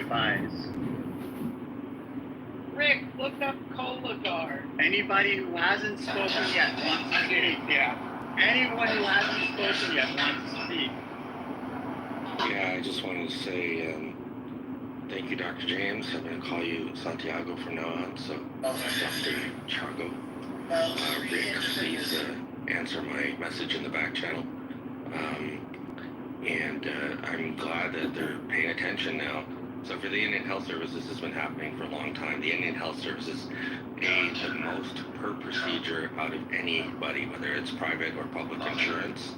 advise? Rick, look up Cola Guard. Anybody who hasn't spoken yet wants to speak? Yeah. Anyone who hasn't spoken yet wants to speak? Yeah, I just wanted to say thank you, Dr. James. I'm going to call you Santiago from now on, so Dr. Chago. Rick, please answer my message in the back channel. And I'm glad that they're paying attention now. So for the Indian Health Service, this has been happening for a long time. The Indian Health Services pay the most per procedure out of anybody, whether it's private or public insurance.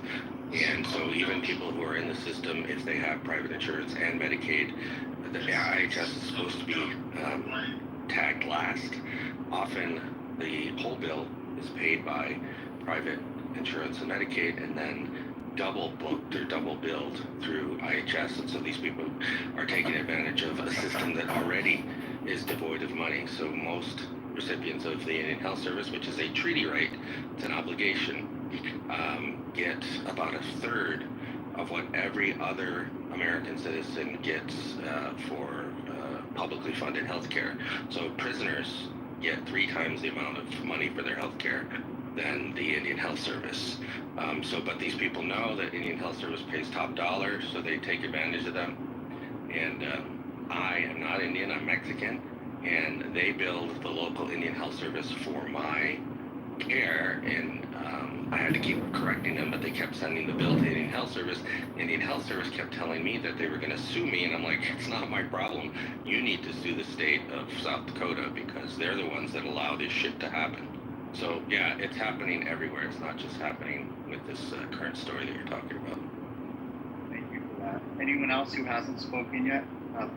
And so even people who are in the system, if they have private insurance and Medicaid, the IHS is supposed to be tagged last. Often the whole bill is paid by private insurance and Medicaid, and then double booked or double billed through IHS. And so these people are taking advantage of a system that already is devoid of money. So most recipients of the Indian Health Service, which is a treaty right, it's an obligation, get about a third of what every other American citizen gets for publicly funded health care. So prisoners get 3 times the amount of money for their health care than the Indian Health Service. But these people know that Indian Health Service pays top dollar, so they take advantage of them. And I am not Indian, I'm Mexican, and they billed the local Indian Health Service for my care, and I had to keep correcting them, but they kept sending the bill to Indian Health Service. Indian Health Service kept telling me that they were going to sue me, and I'm like, it's not my problem. You need to sue the state of South Dakota because they're the ones that allow this shit to happen. So yeah, it's happening everywhere. It's not just happening with this current story that you're talking about. Thank you for that. Anyone else who hasn't spoken yet?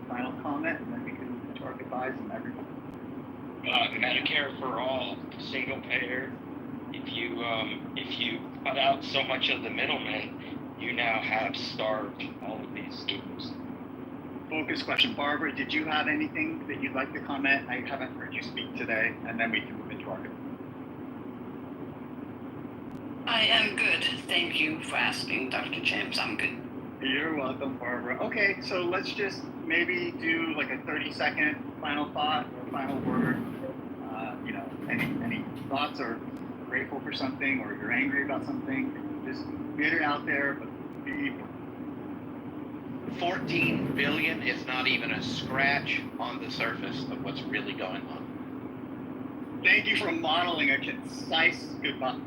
Final comment, and then we can move to our goodbyes and everything. Medicare for all, single payer. If you cut out so much of the middlemen, you now have starved all of these schools. Focus question. Barbara, did you have anything that you'd like to comment? I haven't heard you speak today, and then we can move into our goodbyes. I am good. Thank you for asking, Dr. James. I'm good. You're welcome, Barbara. Okay, so let's just maybe do like a 30-second final thought or final word. Any thoughts, or grateful for something, or you're angry about something. Just get it out there, but be 14 billion is not even a scratch on the surface of what's really going on. Thank you for modeling a concise goodbye.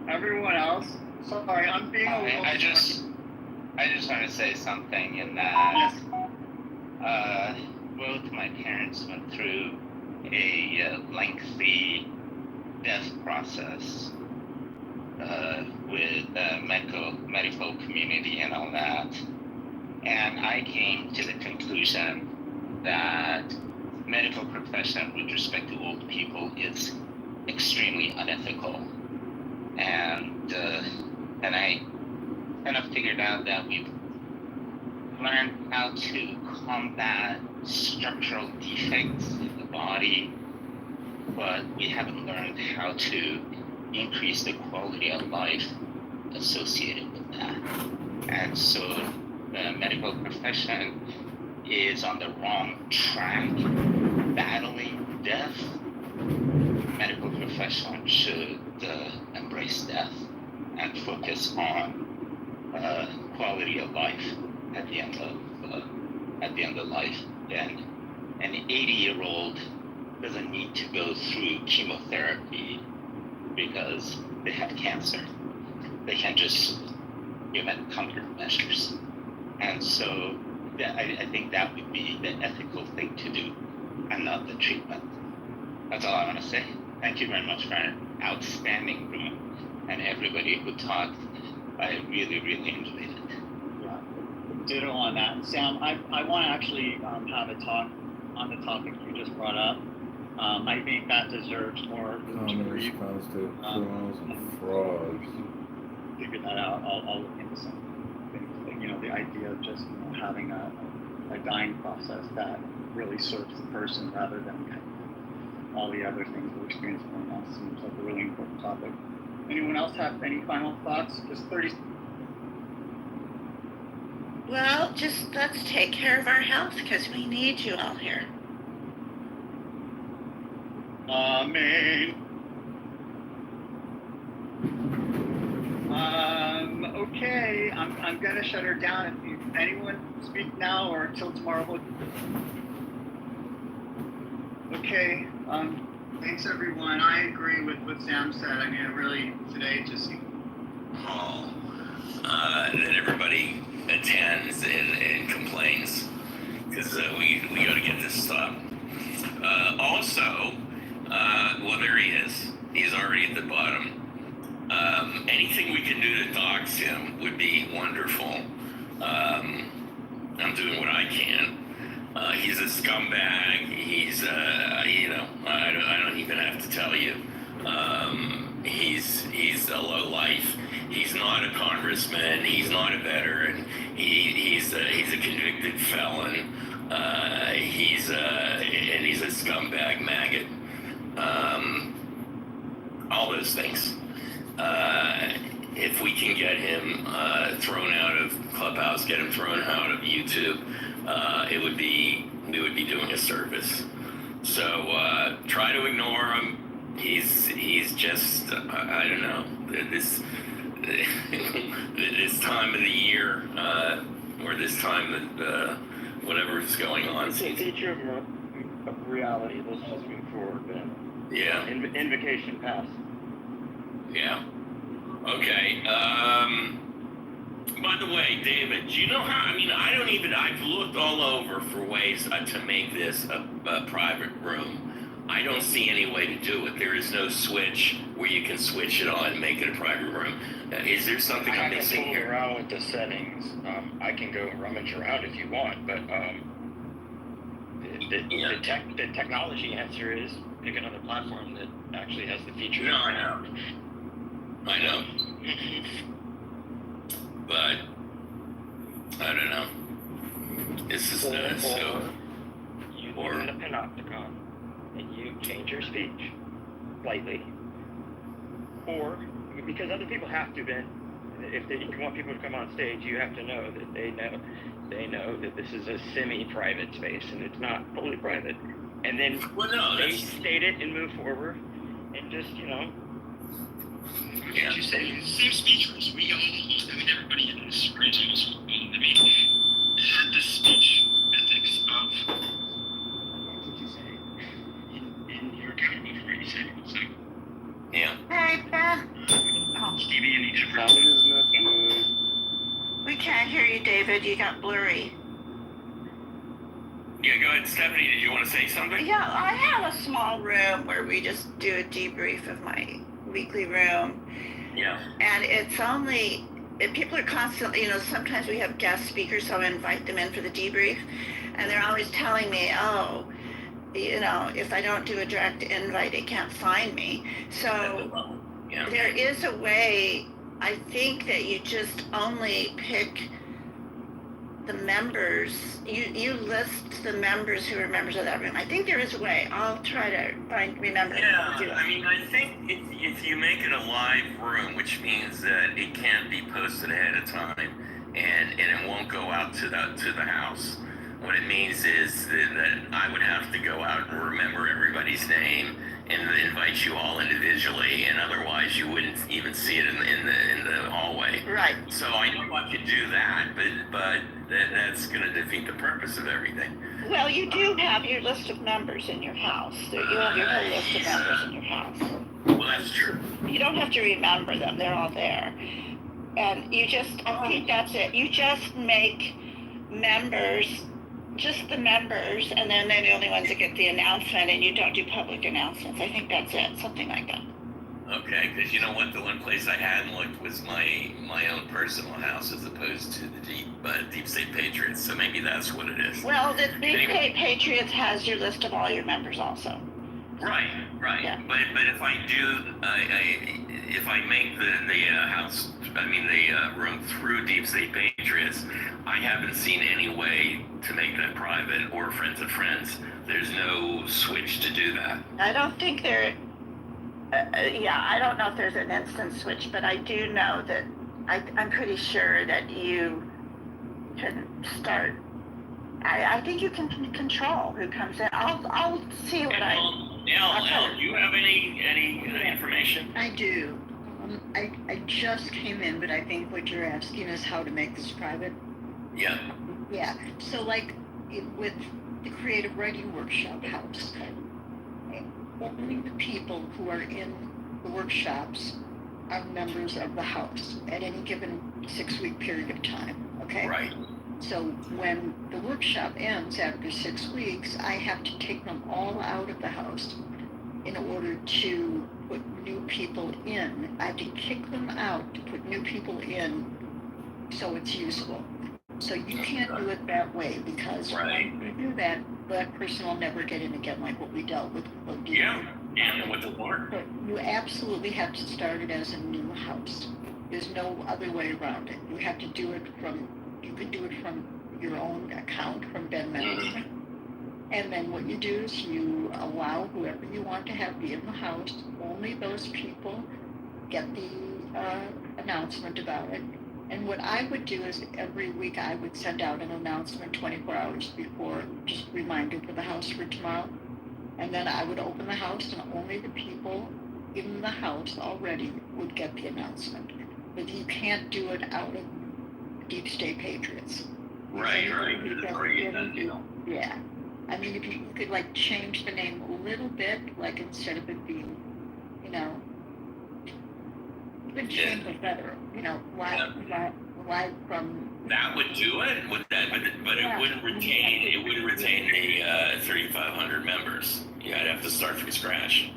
Everyone else, sorry, I'm being a little... I just want to say something in that both my parents went through a lengthy death process with the medical community and all that. And I came to the conclusion that medical profession with respect to old people is extremely unethical. And I kind of figured out that we've learned how to combat structural defects in the body, but we haven't learned how to increase the quality of life associated with that. And so the medical profession is on the wrong track, battling death. The medical profession should embrace death and focus on quality of life at the end of life. And an 80-year-old doesn't need to go through chemotherapy because they have cancer. They can just give it comfort measures. And so I think that would be the ethical thing to do and not the treatment. That's all I want to say. Thank you very much for an outstanding room and everybody who talked. I really, really enjoyed it. Yeah, ditto on that. And Sam, I want to actually have a talk on the topic you just brought up. I think that deserves more common response to criminals and frauds. Figure that out. I'll look into some things. The idea of just having a dying process that really serves the person rather than all the other things we're experiencing right now seems like a really important topic. Anyone else have any final thoughts? Just 30. Well, just let's take care of our health because we need you all here. Amen. Okay, I'm gonna shut her down. If anyone speak now or until tomorrow. Okay, thanks everyone. I agree with what Sam said. I mean, it really, today just... That everybody attends and complains, because we got to get this stopped. Also, well, there he is. He's already at the bottom. Anything we can do to dox him would be wonderful. I'm doing what I can. He's a scumbag. He's, I don't even have to tell you. He's a lowlife. He's not a congressman. He's not a veteran. He's a convicted felon. He's a scumbag maggot. All those things. If we can get him thrown out of Clubhouse, get him thrown out of YouTube, we would be doing a service. So try to ignore him. He's just I don't know, this time of the year or this time that whatever's going on. It's a feature of reality. Let's just move forward, then. Yeah. Invocation pass. Yeah. Okay. By the way, David, do you know how? I mean, I've looked all over for ways to make this a private room. I don't see any way to do it. There is no switch where you can switch it on and make it a private room. Is there something I'm missing fooled here? around with the settings. I can go rummage around if you want, but the technology answer is pick another platform that actually has the feature. No, I know. But I don't know. This is so. You live in a panopticon and you change your speech slightly, or because other people have to. Then, if you want people to come on stage, you have to know that they know that this is a semi-private space and it's not fully private. And then they state it and move forward, and just Yeah. You say Same speech rules. We all, everybody in this region is, had the speech ethics of. What did you say? In your academy for what you said. So, Yeah. Hey, Ben. Oh, Stevie, any different? sound is not good. we can't hear you, David. You got blurry. Yeah, go ahead, Stephanie. Did you want to say something? Yeah, I have a small room where we just do a debrief of my weekly room. Yeah. And it's only, people are constantly, sometimes we have guest speakers, so I invite them in for the debrief. And they're always telling me, if I don't do a direct invite, they can't find me. So Yeah. there is a way, I think, that you just only pick the members, you list the members who are members of that room. I think there is a way. I'll try to remember. Yeah, to do it. I mean, I think if you make it a live room, which means that it can't be posted ahead of time, and it won't go out to the house. What it means is that I would have to go out and remember everybody's name and invite you all individually, and otherwise you wouldn't even see it in the hallway. Right. So I know I could do that, but that's going to defeat the purpose of everything. Well, you do have your list of members in your house. You have your whole list of members in your house. Well, that's true. You don't have to remember them. They're all there. And I think that's it. You just make members, just the members, and then they're the only ones that get the announcement, and you don't do public announcements. I think that's it. Something like that. Okay, because you know what, the one place I hadn't looked was my own personal house as opposed to the Deep State Patriots, so maybe that's what it is. Well, the Deep Anyway. State Patriots has your list of all your members also. Right. Yeah. But if I do, if I make the room through Deep State Patriots, I haven't seen any way to make that private or friends of friends. There's no switch to do that. I don't think there. I don't know if there's an instant switch, but I do know that I'm pretty sure that you can start. I think you can control who comes in. I'll see what Elle, do you have any information? I do. I just came in, but I think what you're asking is how to make this private. Yeah. Yeah. So like with the creative writing workshop house, only the people who are in the workshops are members of the house at any given 6-week period of time. Okay. Right. So when the workshop ends after 6 weeks, I have to take them all out of the house in order to put new people in. I have to kick them out to put new people in so it's usable. So you can't do it that way because when you do that, that person will never get in again, like what we dealt with. Yeah, with the Lord. But you absolutely have to start it as a new house. There's no other way around it. You have to do it you can do it from your own account, from Ben Management. And then what you do is you allow whoever you want to have be in the house. Only those people get the announcement about it. And what I would do is every week I would send out an announcement 24 hours before, just a reminder for the house for tomorrow. And then I would open the house and only the people in the house already would get the announcement. But you can't do it out of Deep State Patriots. Right. Yeah. I mean, if you could like change the name a little bit, like instead of it being, you could change it better, live from. That would do it, but it wouldn't retain the 3,500 members. Yeah, I'd have to start from scratch.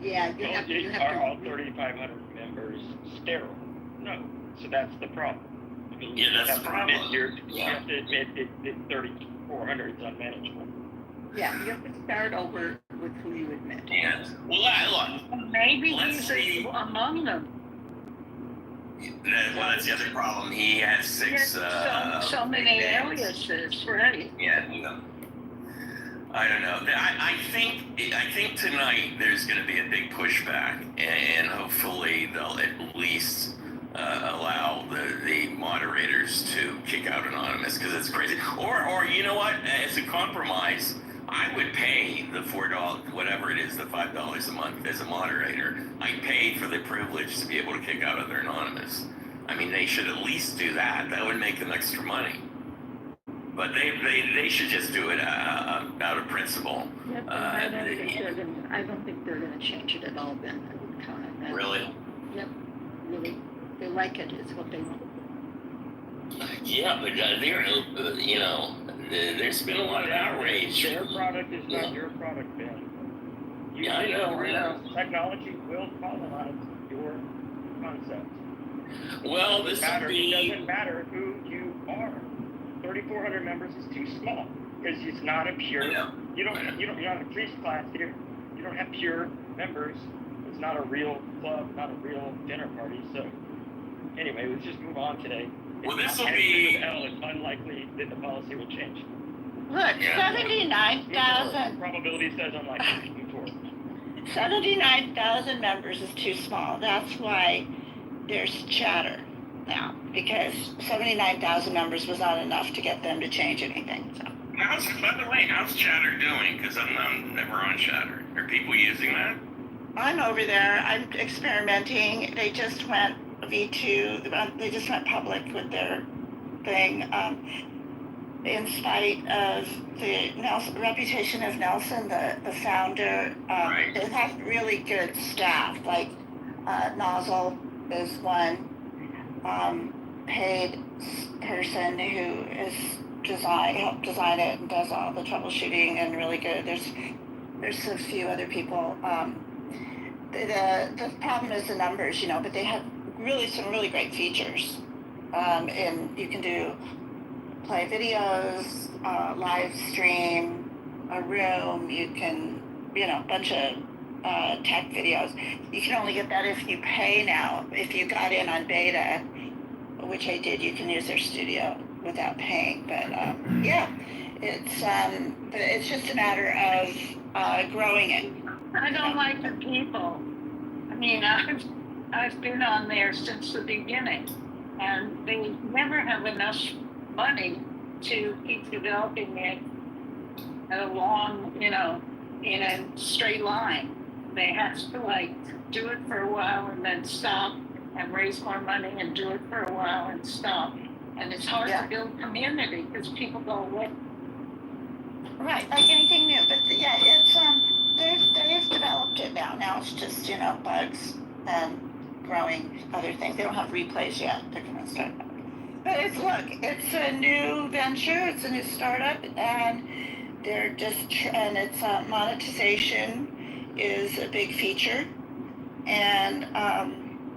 Yeah, you have to. Are all 3,500 members sterile? No. So that's the problem. I mean, that's the problem. You have to admit that 3,400 is unmanageable. Yeah, you have to start over with who you admit. Yeah. Well, look. Maybe Let's see. among them. That's the other problem. He has 6. So many aliases, right? Yeah. I don't know. I think tonight there's going to be a big pushback, and hopefully they'll at least allow the moderators to kick out Anonymous because it's crazy. Or you know what? As a compromise, I would pay the $4, whatever it is, the $5 a month as a moderator. I pay for the privilege to be able to kick out other Anonymous. I mean, they should at least do that. That would make them extra money. But they should just do it out of principle. Yep, I don't think they're going to change it at all, Ben. I wouldn't count on that. Really? Yep, really. They like it. It's what they want. Yeah, but there's been a lot of outrage. Their product is not your product, Ben. I know. Technology will colonize your concept. Well, this would be. It doesn't matter who you are. 3,400 members is too small because it's not a pure. You're not a priest class here. You don't have pure members. It's not a real club, not a real dinner party. So anyway, let's just move on today. Well, this will be. It's unlikely that the policy will change. Look, 79,000. Probability says unlikely. 79,000 members is too small. That's why there's chatter now, because 79,000 members was not enough to get them to change anything. So. By the way, how's Chatter doing? Because I'm never on Chatter. Are people using that? I'm over there. I'm experimenting. They just went V2. They just went public with their thing. In spite of the reputation of Nelson, the founder, they have really good staff. Like Nozzle is one paid person who is helped design it and does all the troubleshooting and really good. There's a few other people. The problem is the numbers, but they have some really great features. And you can play videos, live stream, a room. You can, a bunch of tech videos. You can only get that if you pay now. If you got in on beta, which I did, you can use their studio without paying. But it's just a matter of growing it. I don't like the people. I mean, I've been on there since the beginning, and they never have enough money to keep developing it at a long, in a straight line. They have to like do it for a while and then stop and raise more money and do it for a while and stop. And it's hard to build community because people go away. Right, like anything new, but yeah, it's they've developed it now. Now it's just bugs and growing other things. They don't have replays yet. They're gonna start. But it's a new venture. It's a new startup, and they're and it's monetization is a big feature, and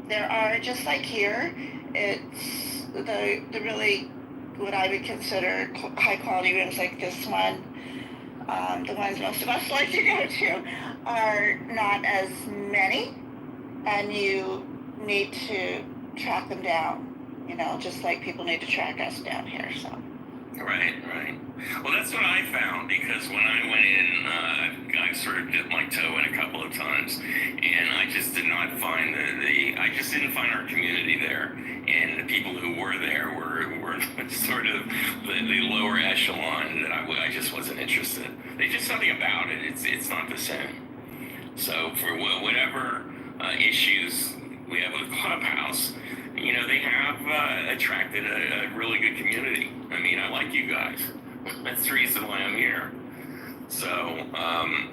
there are just like here. It's the really what I would consider high quality rooms like this one. The ones most of us like to go to are not as many, and you need to track them down, just like people need to track us down here. So. Right. Well, that's what I found, because when I went in, I sort of dipped my toe in a couple of times, and I just did not find I just didn't find our community there, and the people who were there were sort of the lower echelon that I just wasn't interested. There's just something about it. It's not the same. So for whatever issues we have with Clubhouse, they have attracted a really good community. I mean, I like you guys. That's the reason why I'm here. So,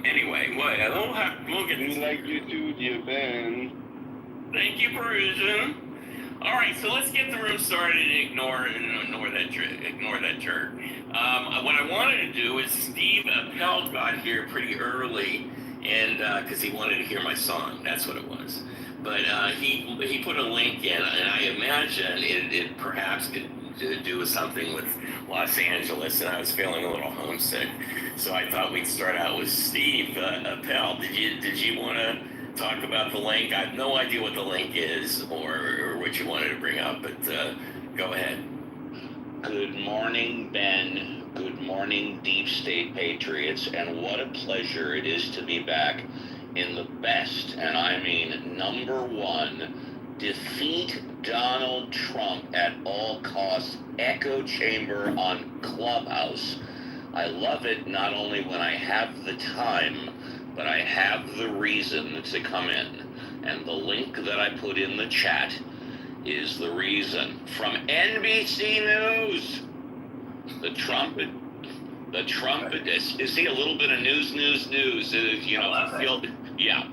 anyway, we'll get We like you too, dear Ben. Thank you, Perusian. All right, so let's get the room started and ignore that jerk. What I wanted to do is Steve Appel got here pretty early, and because he wanted to hear my song, that's what it was. But he put a link in, and I imagine it perhaps could do with something with Los Angeles, and I was feeling a little homesick. So I thought we'd start out with Steve Appel. Did you want to talk about the link? I have no idea what the link is or what you wanted to bring up, but go ahead. Good morning, Ben. Good morning, Deep State Patriots, and what a pleasure it is to be back in the best, and I mean number one, defeat Donald Trump at all costs echo chamber on Clubhouse. I love it not only when I have the time, but I have the reason to come in. And the link that I put in the chat is the reason. From NBC News, the Trump, is he a little bit of news? Yeah.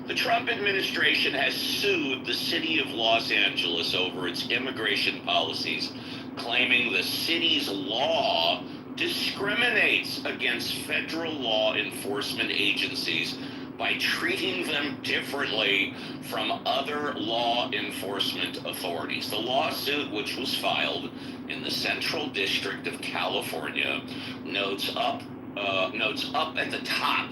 The Trump administration has sued the city of Los Angeles over its immigration policies, claiming the city's law discriminates against federal law enforcement agencies by treating them differently from other law enforcement authorities. The lawsuit, which was filed in the Central District of California, notes up at the top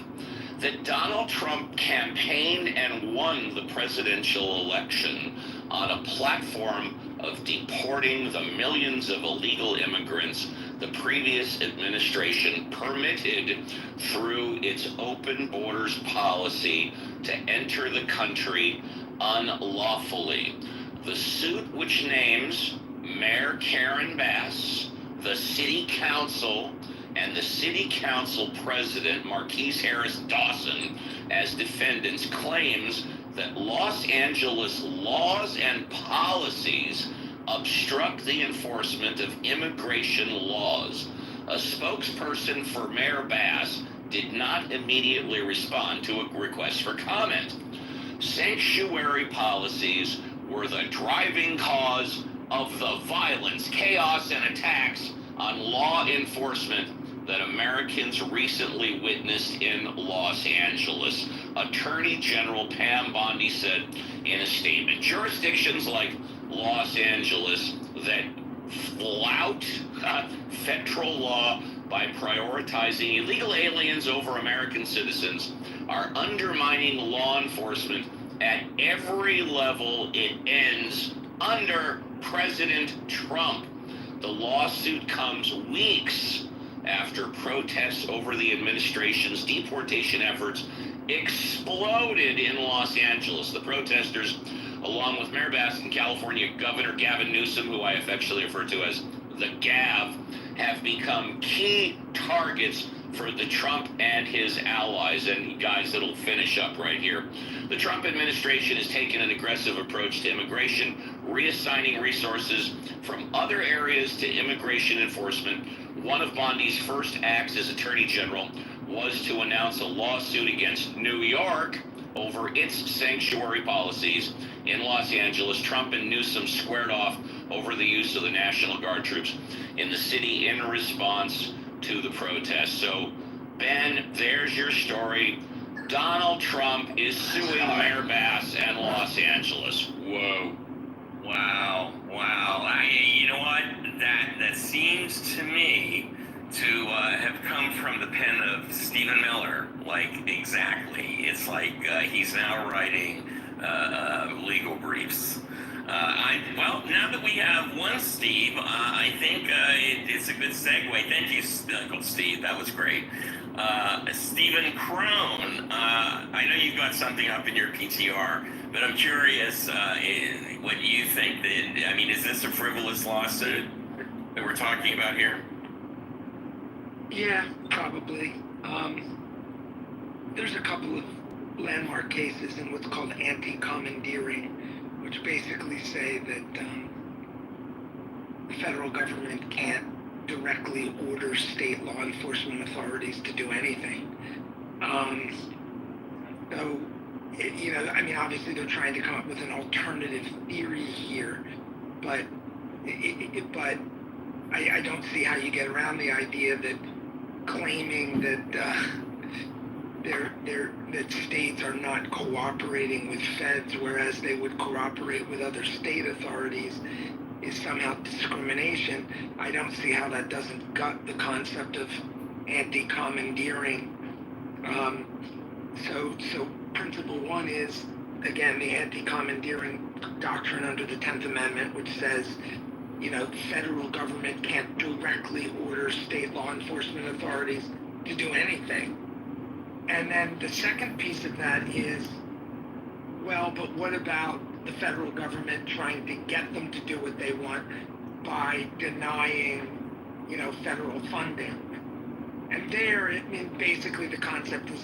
that Donald Trump campaigned and won the presidential election on a platform of deporting the millions of illegal immigrants the previous administration permitted through its open borders policy to enter the country unlawfully. The suit, which names Mayor Karen Bass, the city council, and the city council president, Marquise Harris Dawson, as defendants, claims that Los Angeles laws and policies obstruct the enforcement of immigration laws. A spokesperson for Mayor Bass did not immediately respond to a request for comment. Sanctuary policies were the driving cause of the violence, chaos, and attacks on law enforcement that Americans recently witnessed in Los Angeles. Attorney General Pam Bondi said in a statement, jurisdictions like Los Angeles that flout federal law by prioritizing illegal aliens over American citizens are undermining law enforcement at every level. It ends under President Trump. The lawsuit comes weeks after protests over the administration's deportation efforts exploded in Los Angeles. The protesters, along with Mayor Bass and California Governor Gavin Newsom, who I affectionately refer to as the GAV, have become key targets for the Trump and his allies. And guys, it'll finish up right here. The Trump administration has taken an aggressive approach to immigration, reassigning resources from other areas to immigration enforcement. One of Bondi's first acts as Attorney General was to announce a lawsuit against New York over its sanctuary policies. In Los Angeles, Trump and Newsom squared off over the use of the National Guard troops in the city in response to the protests. So, Ben, there's your story. Donald Trump is suing Mayor Bass and Los Angeles. Whoa. Wow. You know what? That seems to me to have come from the pen of Stephen Miller. Like, exactly. It's like he's now writing legal briefs. Well, now that we have one Steve, I think it's a good segue. Thank you, Uncle Steve. That was great. Stephen Crone, I know you've got something up in your PTR, but I'm curious what you think. Is this a frivolous lawsuit that we're talking about here? Yeah, probably. There's a couple of landmark cases in what's called anti-commandeering, which basically say that the federal government can't directly order state law enforcement authorities to do anything. Obviously they're trying to come up with an alternative theory here, but I don't see how you get around the idea that claiming that that states are not cooperating with feds, whereas they would cooperate with other state authorities, is somehow discrimination. I don't see how that doesn't gut the concept of anti-commandeering. So principle one is, again, the anti-commandeering doctrine under the 10th Amendment, which says, the federal government can't directly order state law enforcement authorities to do anything. And then the second piece of that is, well, but what about the federal government trying to get them to do what they want by denying, federal funding? And there, basically the concept is